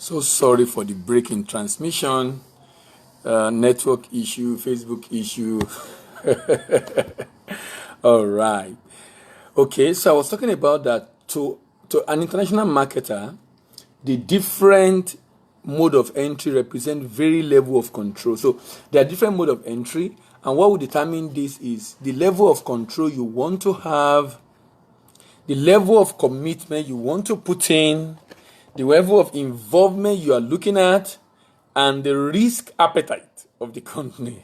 So sorry for the break in transmission, network issue, Facebook issue. All right. Okay, so I was talking about that to an international marketer, the different mode of entry represent very level of control. So there are different mode of entry, and what will determine this is the level of control you want to have, the level of commitment you want to put in, the level of involvement you are looking at, and the risk appetite of the company.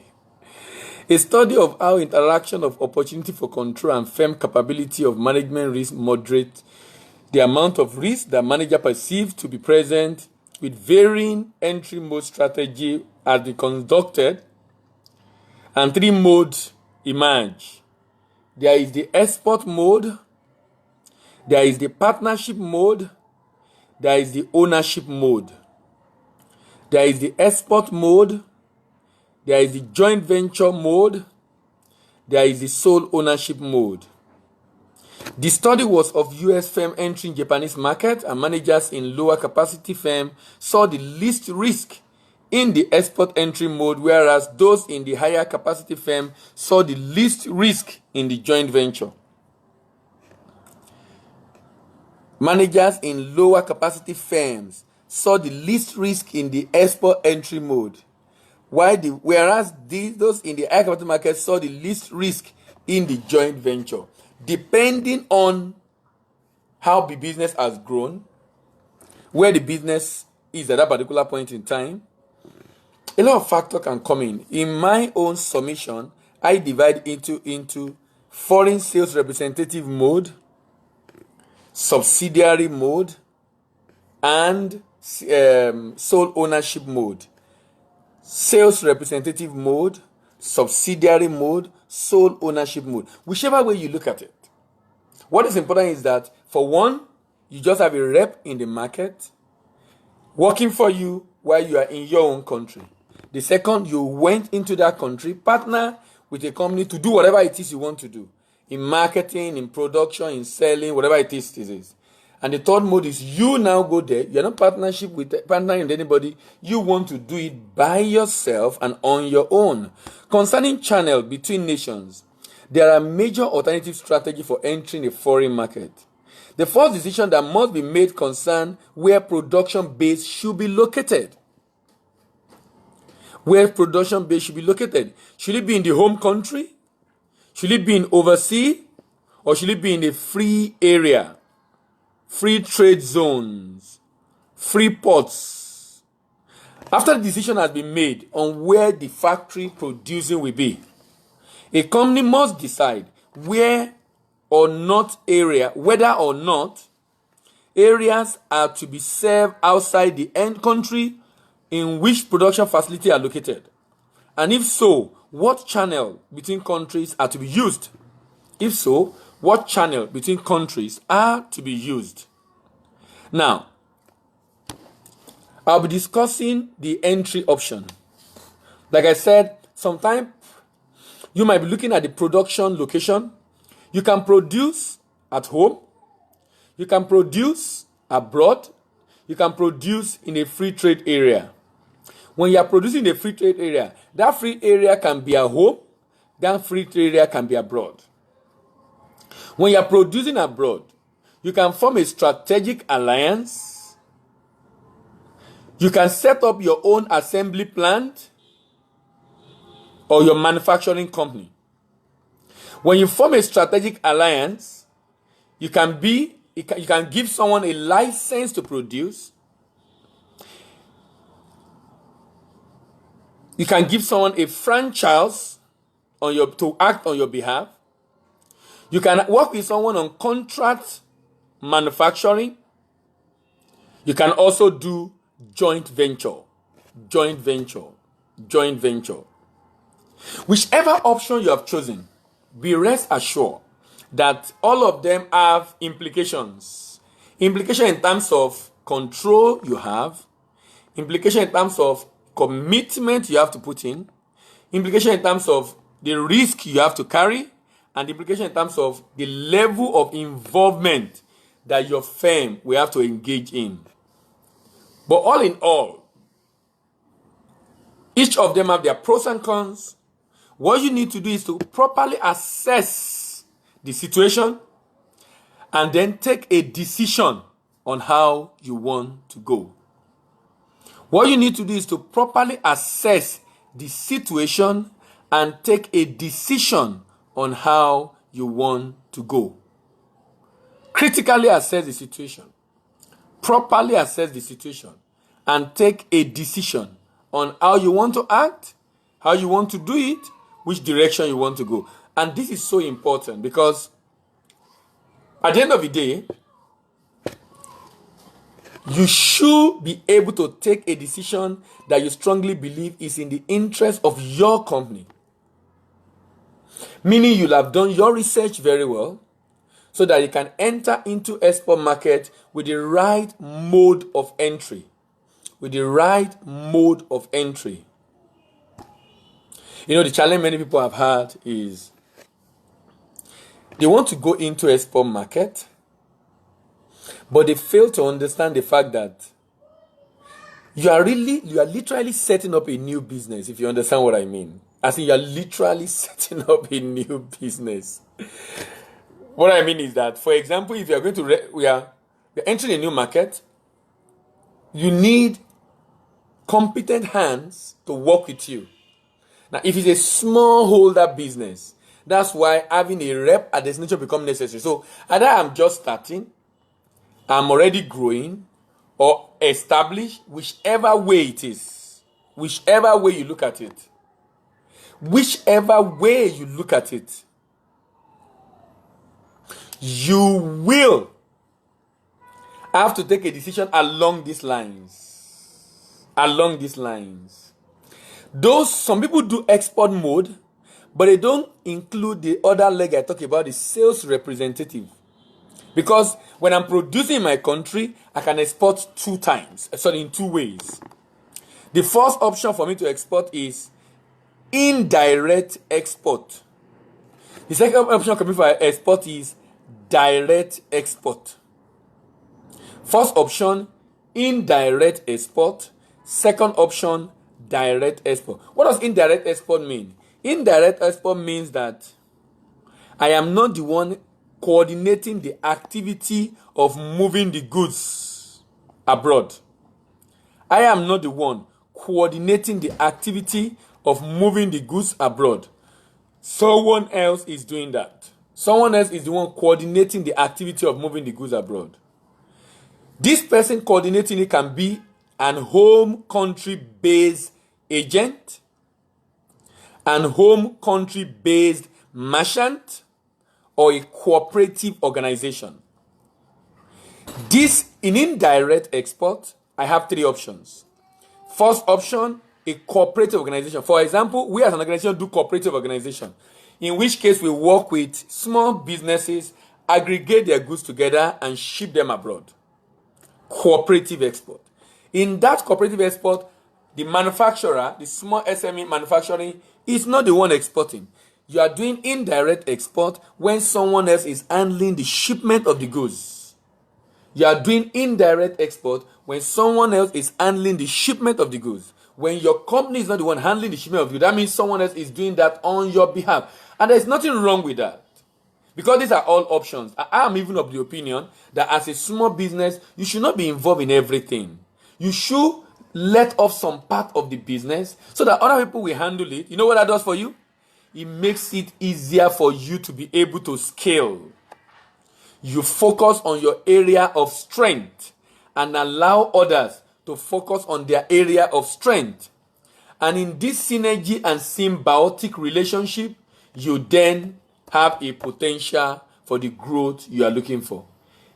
A study of how interaction of opportunity for control and firm capability of management risk moderate the amount of risk that manager perceives to be present with varying entry mode strategy has been conducted, and three modes emerge. There is the export mode, there is the partnership mode, there is the ownership mode. There is the export mode, there is the joint venture mode, there is the sole ownership mode. The study was of US firm entering Japanese market, and managers in lower capacity firm saw the least risk in the export entry mode, whereas those in the higher capacity firm saw the least risk in the joint venture. Managers in lower capacity firms saw the least risk in the export entry mode, whereas those in the higher capacity market saw the least risk in the joint venture. Depending on how the business has grown, where the business is at that particular point in time, a lot of factors can come in. In my own submission, I divide into foreign sales representative mode, subsidiary mode, and sole ownership mode. Sales representative mode, subsidiary mode, sole ownership mode. Whichever way you look at it. What is important is that, for one, you just have a rep in the market working for you while you are in your own country. The second, you went into that country, partner with a company to do whatever it is you want to do. In marketing, in production, in selling, whatever it is. And the third mode is you now go there. You're not partnering with anybody. You want to do it by yourself and on your own. Concerning channel between nations, there are major alternative strategies for entering a foreign market. The first decision that must be made concerns where production base should be located. Where production base should be located. Should it be in the home country? Should it be in overseas? Or should it be in a free area? Free trade zones? Free ports? After the decision has been made on where the factory producing will be, a company must decide whether or not areas are to be served outside the end country in which production facility are located. And if so, what channel between countries are to be used? If so, what channel between countries are to be used? Now, I'll be discussing the entry option. Like I said, sometimes you might be looking at the production location. You can produce at home. You can produce abroad. You can produce in a free trade area. When you are producing in a free trade area, that free area can be at home. That free trade area can be abroad. When you are producing abroad, you can form a strategic alliance. You can set up your own assembly plant or your manufacturing company. When you form a strategic alliance, you can give someone a license to produce. You can give someone a franchise to act on your behalf. You can work with someone on contract manufacturing. You can also do joint venture. Whichever option you have chosen, be rest assured that all of them have implications. Implication in terms of control you have, implication in terms of commitment you have to put in, implication in terms of the risk you have to carry, and implication in terms of the level of involvement that your firm will have to engage in. But all in all, each of them have their pros and cons. What you need to do is to properly assess the situation and then take a decision on how you want to go. What you need to do is to properly assess the situation and take a decision on how you want to go. Critically assess the situation. Properly assess the situation and take a decision on how you want to act, how you want to do it, which direction you want to go. And this is so important because at the end of the day, you should be able to take a decision that you strongly believe is in the interest of your company. Meaning you'll have done your research very well so that you can enter into export market with the right mode of entry. With the right mode of entry. You know, the challenge many people have had is they want to go into export market, but they fail to understand the fact that you are literally setting up a new business, if you understand what I mean. As in, you are literally setting up a new business. What I mean is that, for example, if you are going to, you're entering a new market, you need competent hands to work with you. Now, if it's a small holder business, that's why having a rep at destination becomes necessary. So, either I'm just starting, I'm already growing, or established, whichever way it is. Whichever way you look at it. Whichever way you look at it. You will have to take a decision along these lines. Along these lines. Though some people do export mode, but they don't include the other leg I talk about, the sales representative. Because when I'm producing in my country, I can export in two ways. The first option for me to export is indirect export. The second option coming for export is direct export. First option, indirect export. Second option, direct export. What does indirect export mean? Indirect export means that I am not the one coordinating the activity of moving the goods abroad. I am not the one coordinating the activity of moving the goods abroad. Someone else is doing that. Someone else is the one coordinating the activity of moving the goods abroad. This person coordinating it can be an home country based agent, an home country based merchant, or a cooperative organization. This, in indirect export, I have three options. First option, a cooperative organization. For example, we as an organization do cooperative organization, in which case we work with small businesses, aggregate their goods together and ship them abroad. Cooperative export. In that cooperative export, the manufacturer, the small SME manufacturing, is not the one exporting. You are doing indirect export when someone else is handling the shipment of the goods. You are doing indirect export when someone else is handling the shipment of the goods. When your company is not the one handling the shipment of goods, that means someone else is doing that on your behalf. And there's nothing wrong with that. Because these are all options. I am even of the opinion that as a small business, you should not be involved in everything. You should let off some part of the business so that other people will handle it. You know what that does for you? It makes it easier for you to be able to scale. You focus on your area of strength and allow others to focus on their area of strength. And in this synergy and symbiotic relationship, you then have a potential for the growth you are looking for.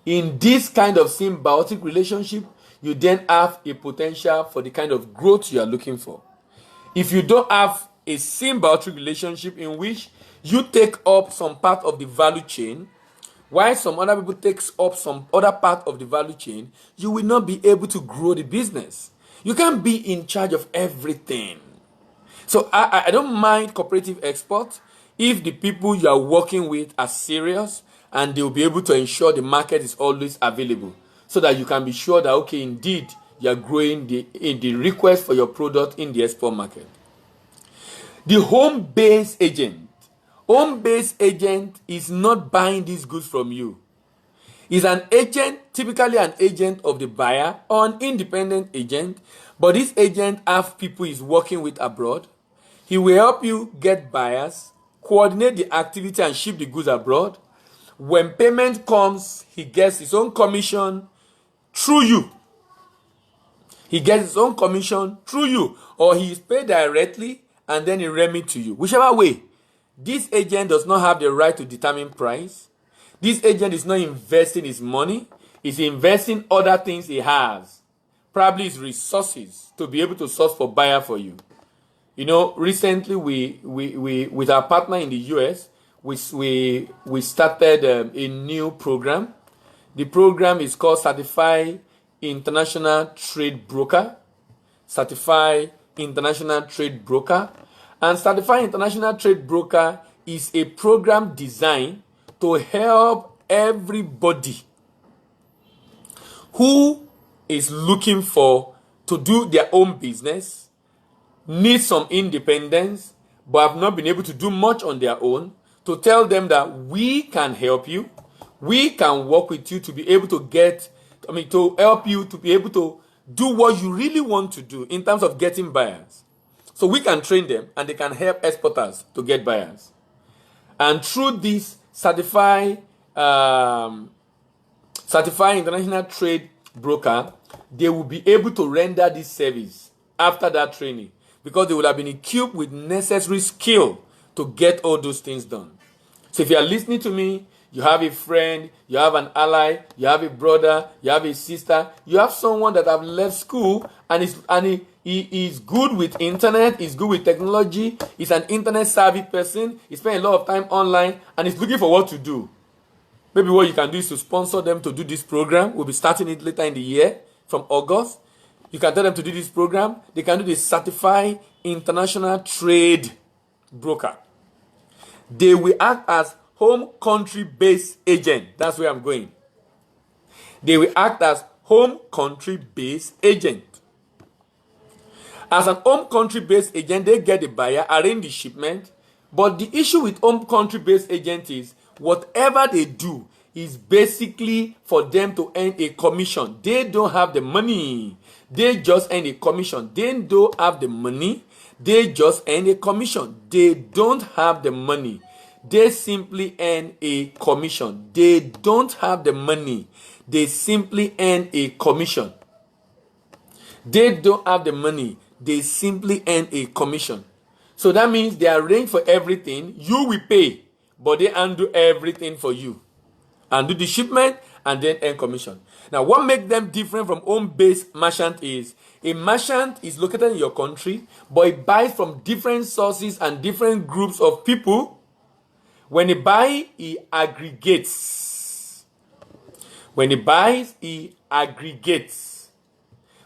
In this kind of symbiotic relationship, you then have a potential for the kind of growth you are looking for. If you don't have a symbiotic relationship in which you take up some part of the value chain, while some other people takes up some other part of the value chain, you will not be able to grow the business. You can't be in charge of everything. So I don't mind cooperative export if the people you are working with are serious and they will be able to ensure the market is always available so that you can be sure that, okay, indeed, you are growing the request for your product in the export market. The home-based agent. Home-based agent is not buying these goods from you. Is an agent, typically an agent of the buyer or an independent agent, but this agent have people he's working with abroad. He will help you get buyers, coordinate the activity and ship the goods abroad. When payment comes, he gets his own commission through you. He gets his own commission through you, or he is paid directly and then he remit to you. Whichever way, this agent does not have the right to determine price. This agent is not investing his money. He's investing other things he has. Probably his resources to be able to source for buyer for you. You know, recently we with our partner in the US, we started a new program. The program is called Certified International Trade Broker. Certified International Trade Broker. And Certified International Trade Broker is a program designed to help everybody who is looking to do their own business, need some independence, but have not been able to do much on their own, to tell them that we can help you, we can work with you to be able to to help you to be able to do what you really want to do in terms of getting buyers. So we can train them and they can help exporters to get buyers. And through this certified international trade broker, they will be able to render this service after that training, because they will have been equipped with necessary skill to get all those things done. So if you are listening to me, you have a friend, you have an ally, you have a brother, you have a sister, you have someone that have left school and he is good with internet, he's good with technology, he's an internet savvy person, he spends a lot of time online and he's looking for what to do. Maybe what you can do is to sponsor them to do this program. We'll be starting it later in the year from August. You can tell them to do this program. They can do the Certified International Trade Broker. They will act as home country-based agent. That's where I'm going. They will act as home country-based agent. As an home country-based agent, they get the buyer, arrange the shipment. But the issue with home country-based agent is whatever they do is basically for them to earn a commission. They don't have the money. They just earn a commission. They don't have the money. They just earn a commission. They don't have the money. They simply earn a commission. They don't have the money. They simply earn a commission. They don't have the money. They simply earn a commission. So that means they arrange for everything. You will pay, but they undo everything for you. And do the shipment and then earn commission. Now, what makes them different from home-based merchant is a merchant is located in your country, but it buys from different sources and different groups of people. When he buys, he aggregates. When he buys, he aggregates.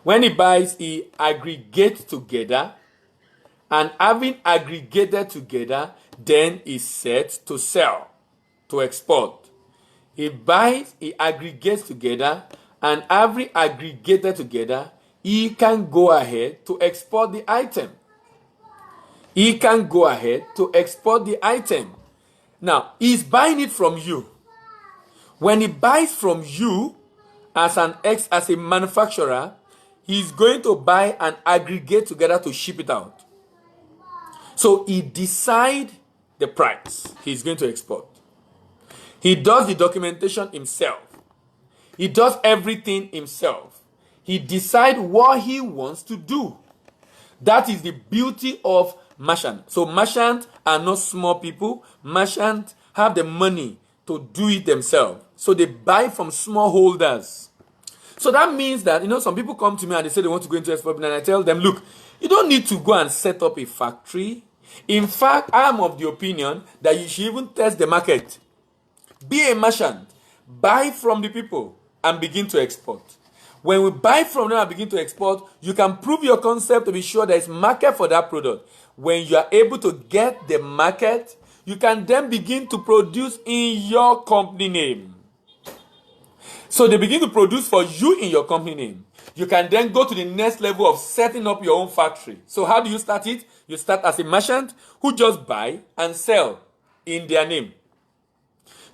When he buys, he aggregates together. And having aggregated together, then is set to sell, to export. He buys, he aggregates together, and every aggregated together, he can go ahead to export the item. He can go ahead to export the item. Now, he's buying it from you. When he buys from you as a manufacturer, he's going to buy and aggregate together to ship it out. So he decides the price he's going to export. He does the documentation himself. He does everything himself. He decides what he wants to do. That is the beauty of merchants. So merchants are not small people. Merchants have the money to do it themselves. So they buy from small holders. So that means that, some people come to me and they say they want to go into export, and I tell them, look, you don't need to go and set up a factory. In fact, I am of the opinion that you should even test the market. Be a merchant. Buy from the people and begin to export. When we buy from them and begin to export, you can prove your concept to be sure there is market for that product. When you are able to get the market, you can then begin to produce in your company name. So they begin to produce for you in your company name. you can then go to the next level of setting up your own factory. So how do you start it? You start as a merchant who just buy and sell in their name.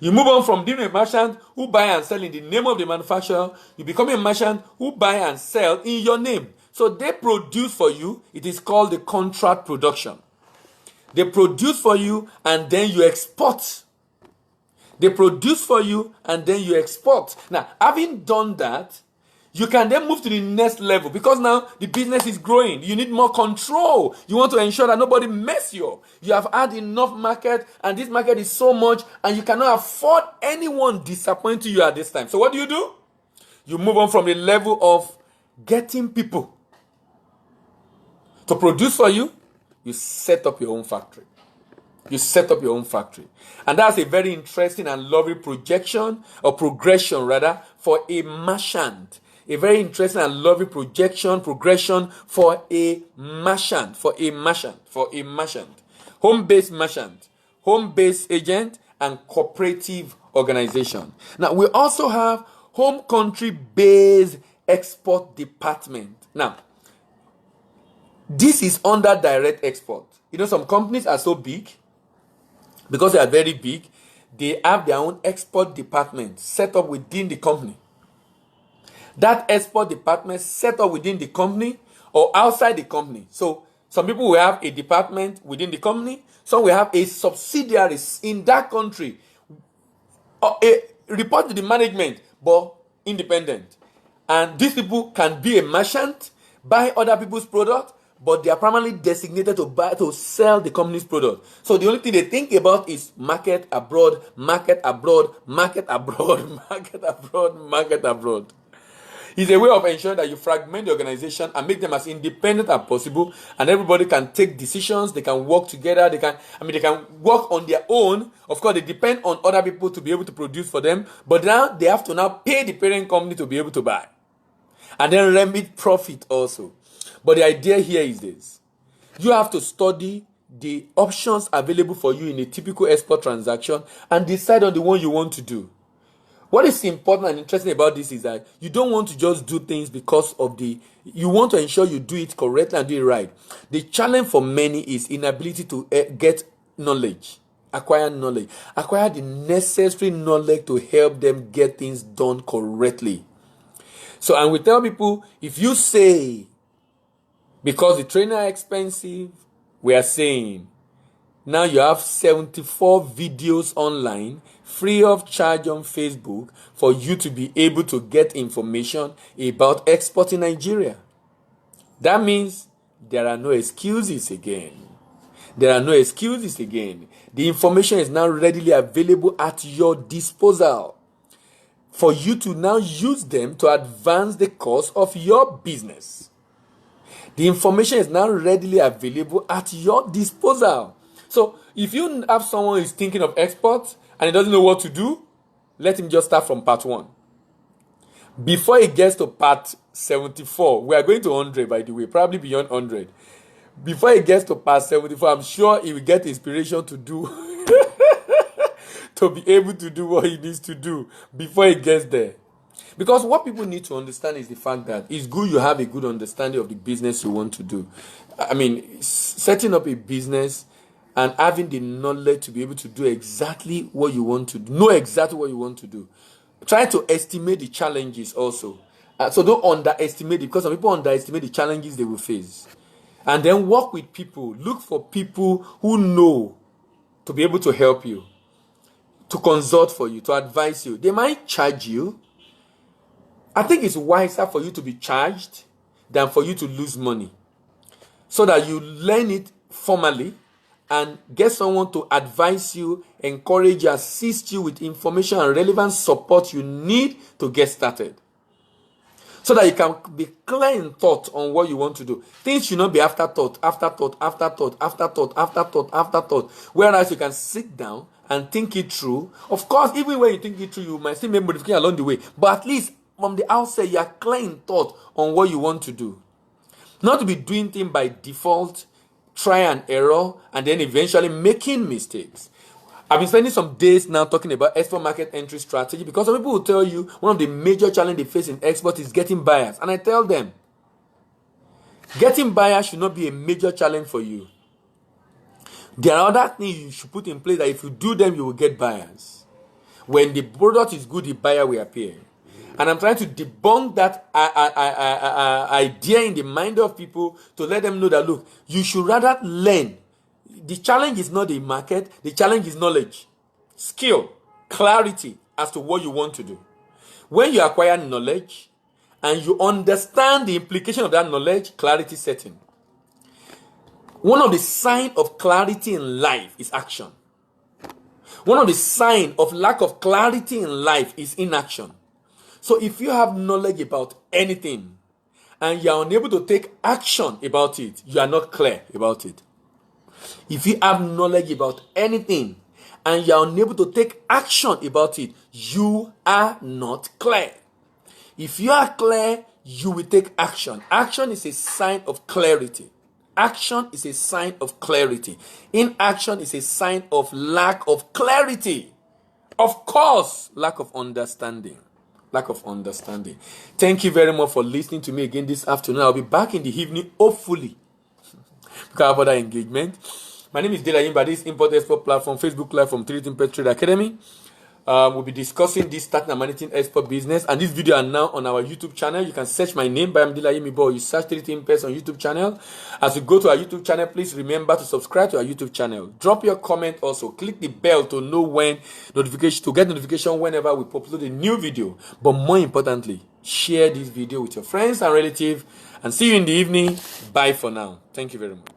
You move on from being a merchant who buy and sell in the name of the manufacturer. You become a merchant who buy and sell in your name. So they produce for you. It is called the contract production. They produce for you and then you export. They produce for you and then you export. Now, having done that, you can then move to the next level because now the business is growing. You need more control. You want to ensure that nobody mess you up. You have had enough market and this market is so much and you cannot afford anyone disappointing you at this time. So what do? You move on from the level of getting people to produce for you. You set up your own factory. You set up your own factory. And that's a very interesting and lovely progression for a merchant. A very interesting and lovely progression for a merchant. Home-based merchant, home-based agent, and cooperative organization. Now, we also have home country-based export department. Now, this is under direct export. You know, some companies are so big, because they are very big, they have their own export department set up within the company. That export department set up within the company or outside the company. So some people will have a department within the company. Some will have a subsidiary in that country. Report to the management, but independent. And these people can be a merchant, buy other people's product, but they are primarily designated to sell the company's product. So the only thing they think about is market abroad, market abroad, market abroad, market abroad, market abroad. It's a way of ensuring that you fragment the organization and make them as independent as possible, and everybody can take decisions. They can work together. They can work on their own. Of course, they depend on other people to be able to produce for them, but now they have to now pay the parent company to be able to buy, and then remit profit also. But the idea here is this: you have to study the options available for you in a typical export transaction and decide on the one you want to do. What is important and interesting about this is that you don't want to just do things because of you want to ensure you do it correctly and do it right. The challenge for many is inability to get knowledge, acquire the necessary knowledge to help them get things done correctly. So, and we tell people, if you say, because the trainer are expensive, we are saying, now you have 74 videos online, free of charge on Facebook, for you to be able to get information about export in Nigeria. That means there are no excuses again. There are no excuses again. The information is now readily available at your disposal for you to now use them to advance the cause of your business. The information is now readily available at your disposal. So if you have someone who is thinking of export and he doesn't know what to do, let him just start from part 1. Before he gets to part 74, we are going to 100, by the way, probably beyond 100. Before he gets to part 74, I'm sure he will get inspiration to do, to be able to do what he needs to do before he gets there. Because what people need to understand is the fact that it's good you have a good understanding of the business you want to do. I mean, setting up a business and having the knowledge to be able to do exactly what you want to do, know exactly what you want to do. Try to estimate the challenges also. So don't underestimate it, because some people underestimate the challenges they will face. And then work with people. Look for people who know to be able to help you, to consult for you, to advise you. They might charge you. I think it's wiser for you to be charged than for you to lose money, so that you learn it formally and get someone to advise you, encourage you, assist you with information and relevant support you need to get started, so that you can be clear in thought on what you want to do. Things should not be afterthought, whereas you can sit down and think it through. Of course, even when you think it through, you might still make modifications along the way, but at least from the outset, you are clear in thought on what you want to do. Not to be doing things by default, try and error, and then eventually making mistakes. I've been spending some days now talking about export market entry strategy, because some people will tell you one of the major challenges they face in export is getting buyers. And I tell them, getting buyers should not be a major challenge for you. There are other things you should put in place that if you do them, you will get buyers. When the product is good, the buyer will appear. And I'm trying to debunk that idea in the mind of people to let them know that, look, you should rather learn. The challenge is not the market. The challenge is knowledge, skill, clarity as to what you want to do. When you acquire knowledge and you understand the implication of that knowledge, clarity sets in. One of the signs of clarity in life is action. One of the signs of lack of clarity in life is inaction. So if you have knowledge about anything and you are unable to take action about it, you are not clear about it. If you have knowledge about anything and you are unable to take action about it, you are not clear. If you are clear, you will take action. Action is a sign of clarity. Action is a sign of clarity. Inaction is a sign of lack of clarity. Of course, lack of understanding. Lack of understanding. Thank you very much for listening to me again this afternoon. I'll be back in the evening, hopefully, because I have other engagement. My name is Delayimba. This Import-Export platform, Facebook Live from 3D Import Trade Academy. We'll be discussing this starting and managing export business. And this video are now on our YouTube channel. You can search my name by Delayimba. You search 3D Import on YouTube channel. As you go to our YouTube channel, please remember to subscribe to our YouTube channel. Drop your comment also. Click the bell to know when notification, to get notification whenever we upload a new video. But more importantly, share this video with your friends and relatives. And see you in the evening. Bye for now. Thank you very much.